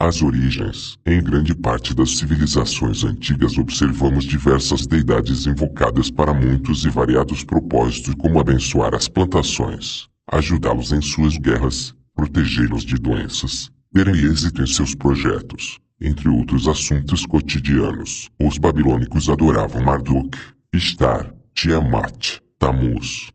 As origens. Em grande parte das civilizações antigas observamos diversas deidades invocadas para muitos e variados propósitos, como abençoar as plantações, ajudá-los em suas guerras, protegê-los de doenças, terem êxito em seus projetos, entre outros assuntos cotidianos. Os babilônicos adoravam Marduk, Ishtar, Tiamat, Tammuz,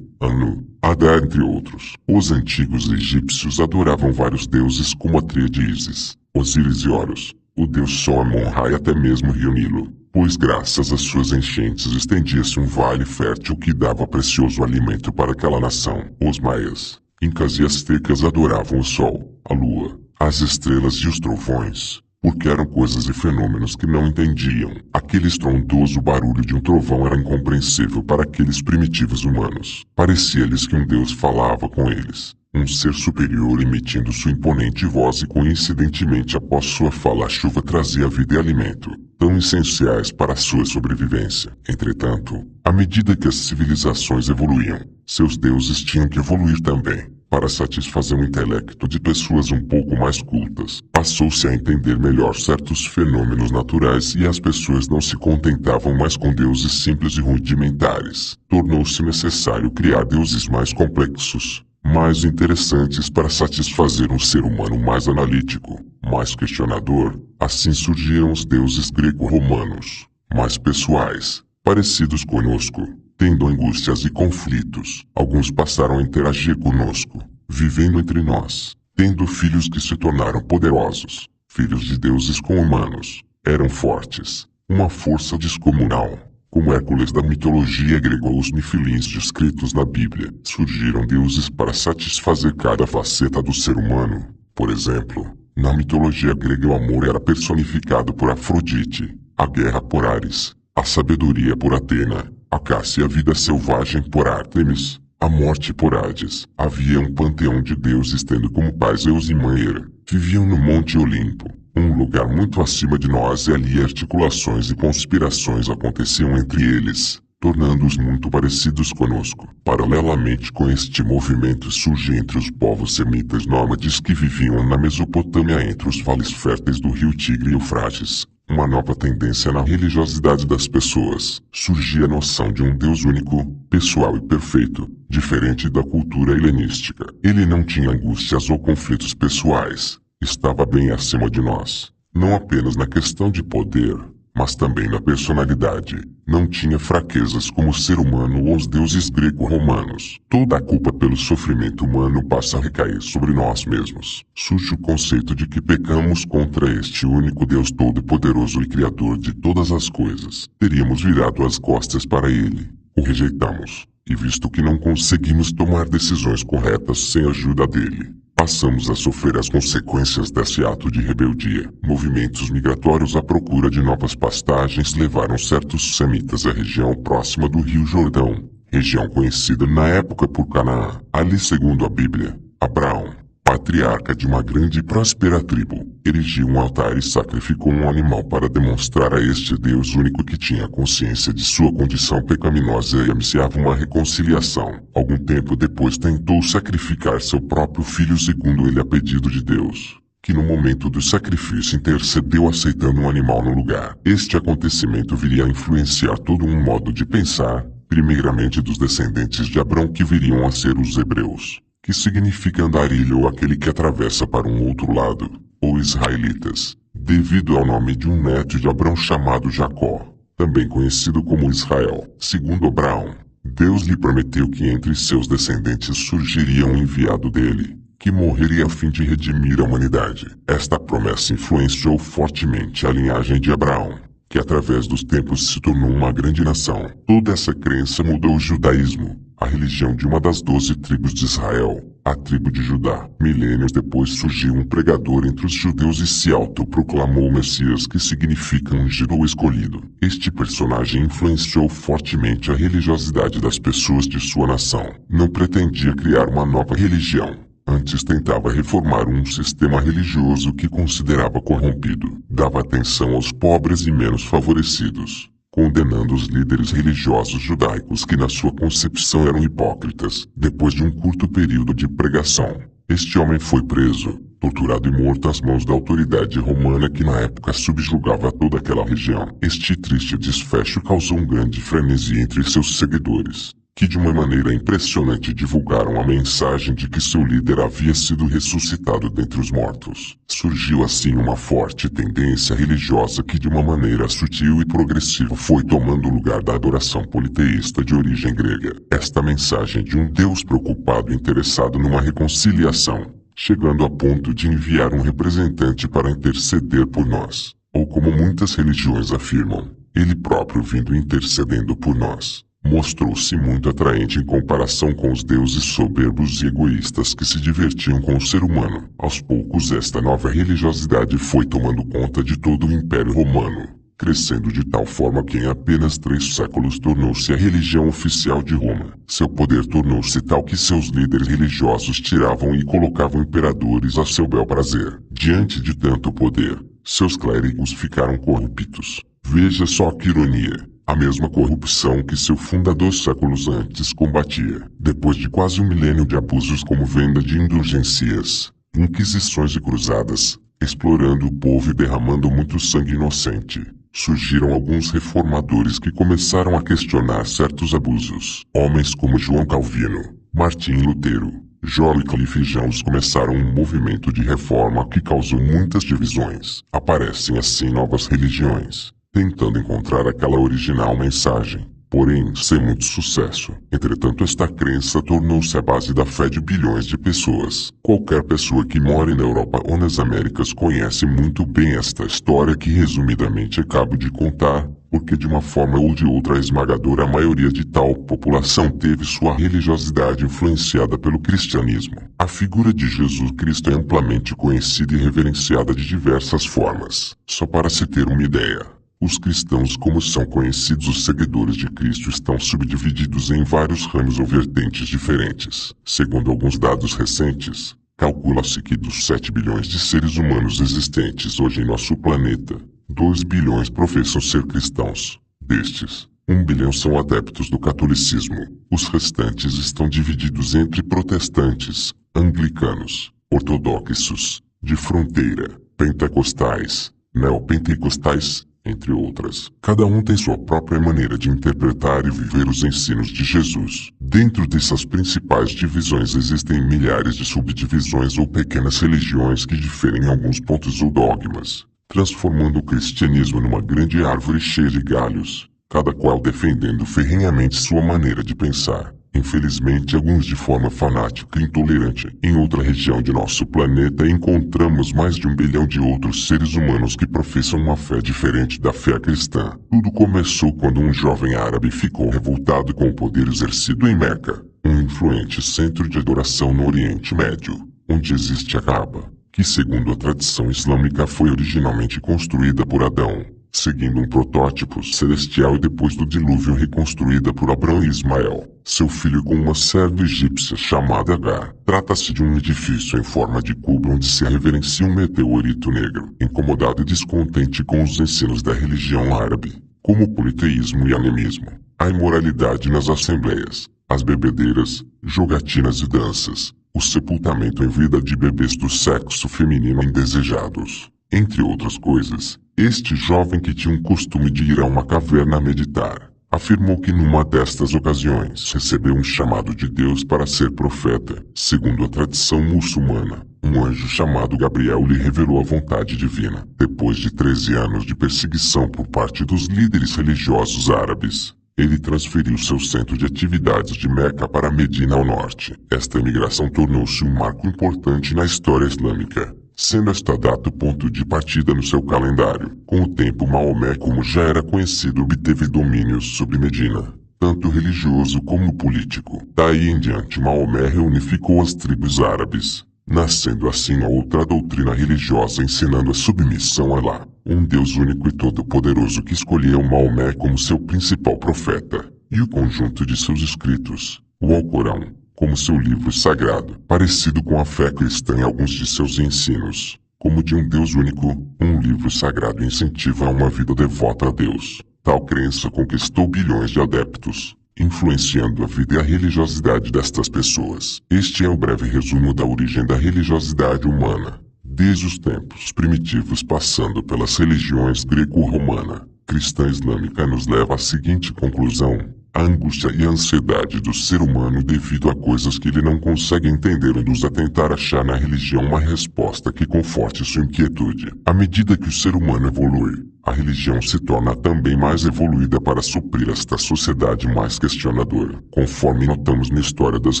Anu, Adá, entre outros. Os antigos egípcios adoravam vários deuses como a tríade Ísis, Osíris e Horus, o deus Sol, Amon-Ra e até mesmo o rio Nilo, pois graças às suas enchentes estendia-se um vale fértil que dava precioso alimento para aquela nação. Os maias, incas e astecas adoravam o sol, a lua, as estrelas e os trovões, porque eram coisas e fenômenos que não entendiam. Aquele estrondoso barulho de um trovão era incompreensível para aqueles primitivos humanos. Parecia-lhes que um deus falava com eles, um ser superior emitindo sua imponente voz, e coincidentemente após sua fala a chuva trazia vida e alimento, tão essenciais para a sua sobrevivência. Entretanto, à medida que as civilizações evoluíam, seus deuses tinham que evoluir também. Para satisfazer o intelecto de pessoas um pouco mais cultas, passou-se a entender melhor certos fenômenos naturais e as pessoas não se contentavam mais com deuses simples e rudimentares. Tornou-se necessário criar deuses mais complexos, mais interessantes para satisfazer um ser humano mais analítico, mais questionador. Assim surgiram os deuses grego-romanos, mais pessoais, parecidos conosco, tendo angústias e conflitos. Alguns passaram a interagir conosco, vivendo entre nós, tendo filhos que se tornaram poderosos, filhos de deuses com humanos. Eram fortes, uma força descomunal, como Hércules da mitologia grega ou os nifilins descritos na Bíblia. Surgiram deuses para satisfazer cada faceta do ser humano. Por exemplo, na mitologia grega o amor era personificado por Afrodite, a guerra por Ares, a sabedoria por Atena, a caça e a vida selvagem por Ártemis, a morte por Hades. Havia um panteão de deuses tendo como pais Zeus e mãe Hera. Viviam no Monte Olimpo, um lugar muito acima de nós, e ali articulações e conspirações aconteciam entre eles, tornando-os muito parecidos conosco. Paralelamente com este movimento surge entre os povos semitas nômades que viviam na Mesopotâmia entre os vales férteis do rio Tigre e Eufrates, uma nova tendência na religiosidade das pessoas. Surgia a noção de um Deus único, pessoal e perfeito, diferente da cultura helenística. Ele não tinha angústias ou conflitos pessoais, estava bem acima de nós, não apenas na questão de poder, mas também na personalidade. Não tinha fraquezas como o ser humano ou os deuses grego-romanos. Toda a culpa pelo sofrimento humano passa a recair sobre nós mesmos. Surge o conceito de que pecamos contra este único Deus todo-poderoso e criador de todas as coisas. Teríamos virado as costas para ele, o rejeitamos, e visto que não conseguimos tomar decisões corretas sem a ajuda dele, passamos a sofrer as consequências desse ato de rebeldia. Movimentos migratórios à procura de novas pastagens levaram certos semitas à região próxima do Rio Jordão, região conhecida na época por Canaã. Ali, segundo a Bíblia, Abraão, patriarca de uma grande e próspera tribo, erigiu um altar e sacrificou um animal para demonstrar a este Deus único que tinha consciência de sua condição pecaminosa e ansiava uma reconciliação. Algum tempo depois tentou sacrificar seu próprio filho segundo ele a pedido de Deus, que no momento do sacrifício intercedeu aceitando um animal no lugar. Este acontecimento viria a influenciar todo um modo de pensar, primeiramente dos descendentes de Abrão que viriam a ser os hebreus, que significa andarilho ou aquele que atravessa para um outro lado, ou israelitas, devido ao nome de um neto de Abrão chamado Jacó, também conhecido como Israel. Segundo Abraão, Deus lhe prometeu que entre seus descendentes surgiria um enviado dele, que morreria a fim de redimir a humanidade. Esta promessa influenciou fortemente a linhagem de Abraão, que através dos tempos se tornou uma grande nação. Toda essa crença mudou o judaísmo, a religião de uma das 12 tribos de Israel, a tribo de Judá. Milênios depois surgiu um pregador entre os judeus e se autoproclamou o Messias, que significa ungido ou escolhido. Este personagem influenciou fortemente a religiosidade das pessoas de sua nação. Não pretendia criar uma nova religião, antes tentava reformar um sistema religioso que considerava corrompido. Dava atenção aos pobres e menos favorecidos, condenando os líderes religiosos judaicos que na sua concepção eram hipócritas. Depois de um curto período de pregação, Este homem foi preso, torturado e morto às mãos da autoridade romana que na época subjugava toda aquela região. Este triste desfecho causou um grande frenesi entre seus seguidores, que de uma maneira impressionante divulgaram a mensagem de que seu líder havia sido ressuscitado dentre os mortos. Surgiu assim uma forte tendência religiosa que de uma maneira sutil e progressiva foi tomando o lugar da adoração politeísta de origem grega. Esta mensagem de um Deus preocupado e interessado numa reconciliação, chegando a ponto de enviar um representante para interceder por nós, ou como muitas religiões afirmam, ele próprio vindo intercedendo por nós. Mostrou-se muito atraente em comparação com os deuses soberbos e egoístas que se divertiam com o ser humano. Aos poucos esta nova religiosidade foi tomando conta de todo o Império Romano, crescendo de tal forma que em apenas 3 séculos tornou-se a religião oficial de Roma. Seu poder tornou-se tal que seus líderes religiosos tiravam e colocavam imperadores a seu bel prazer. Diante de tanto poder, seus clérigos ficaram corruptos. Veja só que ironia. A mesma corrupção que seu fundador séculos antes combatia. Depois de quase um milênio de abusos como venda de indulgências, inquisições e cruzadas, explorando o povo e derramando muito sangue inocente, surgiram alguns reformadores que começaram a questionar certos abusos. Homens como João Calvino, Martim Lutero, John Wycliffe e Jones começaram um movimento de reforma que causou muitas divisões. Aparecem assim novas religiões, tentando encontrar aquela original mensagem, porém sem muito sucesso. Entretanto, esta crença tornou-se a base da fé de bilhões de pessoas. Qualquer pessoa que mora na Europa ou nas Américas conhece muito bem esta história que resumidamente acabo de contar, porque de uma forma ou de outra a esmagadora maioria de tal população teve sua religiosidade influenciada pelo cristianismo. A figura de Jesus Cristo é amplamente conhecida e reverenciada de diversas formas. Só para se ter uma ideia, os cristãos, como são conhecidos os seguidores de Cristo, estão subdivididos em vários ramos ou vertentes diferentes. Segundo alguns dados recentes, calcula-se que dos 7 bilhões de seres humanos existentes hoje em nosso planeta, 2 bilhões professam ser cristãos. Destes, 1 bilhão são adeptos do catolicismo. Os restantes estão divididos entre protestantes, anglicanos, ortodoxos, de fronteira, pentecostais, neopentecostais, entre outras. Cada um tem sua própria maneira de interpretar e viver os ensinos de Jesus. Dentro dessas principais divisões existem milhares de subdivisões ou pequenas religiões que diferem em alguns pontos ou dogmas, transformando o cristianismo numa grande árvore cheia de galhos, cada qual defendendo ferrenhamente sua maneira de pensar. Infelizmente, alguns de forma fanática e intolerante. Em outra região de nosso planeta encontramos mais de 1 bilhão de outros seres humanos que professam uma fé diferente da fé cristã. Tudo começou quando um jovem árabe ficou revoltado com o poder exercido em Meca, um influente centro de adoração no Oriente Médio, onde existe a Kaaba, que segundo a tradição islâmica foi originalmente construída por Adão, seguindo um protótipo celestial e depois do dilúvio reconstruída por Abraão e Ismael, seu filho, com uma serva egípcia chamada Agar. Trata-se de um edifício em forma de cubo onde se reverencia um meteorito negro. Incomodado e descontente com os ensinos da religião árabe, como o politeísmo e animismo, a imoralidade nas assembleias, as bebedeiras, jogatinas e danças, o sepultamento em vida de bebês do sexo feminino indesejados, entre outras coisas, este jovem, que tinha um costume de ir a uma caverna a meditar, afirmou que numa destas ocasiões recebeu um chamado de Deus para ser profeta. Segundo a tradição muçulmana, um anjo chamado Gabriel lhe revelou a vontade divina. Depois de 13 anos de perseguição por parte dos líderes religiosos árabes, ele transferiu seu centro de atividades de Meca para Medina ao norte. Esta imigração tornou-se um marco importante na história islâmica, sendo esta data o ponto de partida no seu calendário. Com o tempo, Maomé, como já era conhecido, obteve domínio sobre Medina, tanto religioso como político. Daí em diante, Maomé reunificou as tribos árabes, nascendo assim uma outra doutrina religiosa ensinando a submissão a Allah, um Deus único e todo-poderoso que escolheu Maomé como seu principal profeta, e o conjunto de seus escritos, o Alcorão, como seu livro sagrado, parecido com a fé cristã em alguns de seus ensinos, como de um Deus único. Um livro sagrado incentiva a uma vida devota a Deus. Tal crença conquistou bilhões de adeptos, influenciando a vida e a religiosidade destas pessoas. Este é o breve resumo da origem da religiosidade humana, desde os tempos primitivos passando pelas religiões greco-romana, cristã e islâmica, nos leva à seguinte conclusão: a angústia e a ansiedade do ser humano devido a coisas que ele não consegue entender induz a tentar achar na religião uma resposta que conforte sua inquietude. À medida que o ser humano evolui, a religião se torna também mais evoluída para suprir esta sociedade mais questionadora. Conforme notamos na história das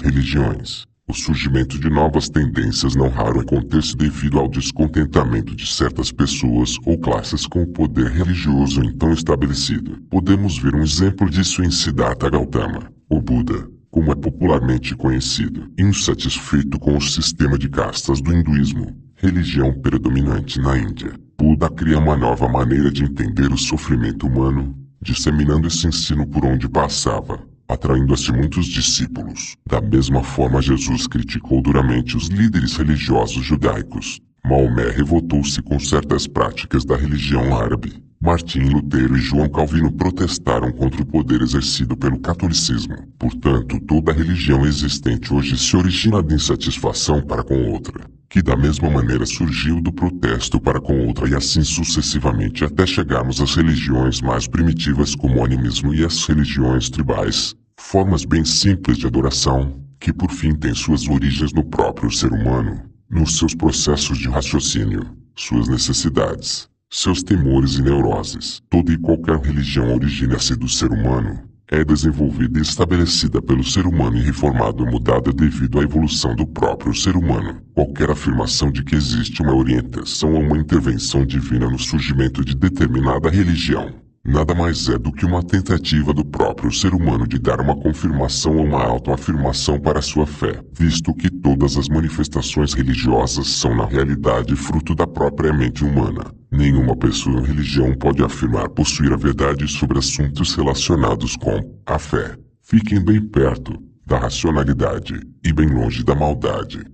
religiões, o surgimento de novas tendências não raro acontece devido ao descontentamento de certas pessoas ou classes com o poder religioso então estabelecido. Podemos ver um exemplo disso em Siddhartha Gautama, o Buda, como é popularmente conhecido. Insatisfeito com o sistema de castas do hinduísmo, religião predominante na Índia, Buda cria uma nova maneira de entender o sofrimento humano, disseminando esse ensino por onde passava, atraindo a si muitos discípulos. Da mesma forma, Jesus criticou duramente os líderes religiosos judaicos. Maomé revoltou-se com certas práticas da religião árabe. Martim Lutero e João Calvino protestaram contra o poder exercido pelo catolicismo. Portanto, toda religião existente hoje se origina da insatisfação para com outra, que da mesma maneira surgiu do protesto para com outra, e assim sucessivamente até chegarmos às religiões mais primitivas como o animismo e as religiões tribais, formas bem simples de adoração, que por fim têm suas origens no próprio ser humano, nos seus processos de raciocínio, suas necessidades, seus temores e neuroses. Toda e qualquer religião origina-se do ser humano, é desenvolvida e estabelecida pelo ser humano e reformada ou mudada devido à evolução do próprio ser humano. Qualquer afirmação de que existe uma orientação ou uma intervenção divina no surgimento de determinada religião nada mais é do que uma tentativa do próprio ser humano de dar uma confirmação ou uma autoafirmação para sua fé, visto que todas as manifestações religiosas são na realidade fruto da própria mente humana. Nenhuma pessoa ou religião pode afirmar possuir a verdade sobre assuntos relacionados com a fé. Fiquem bem perto da racionalidade e bem longe da maldade.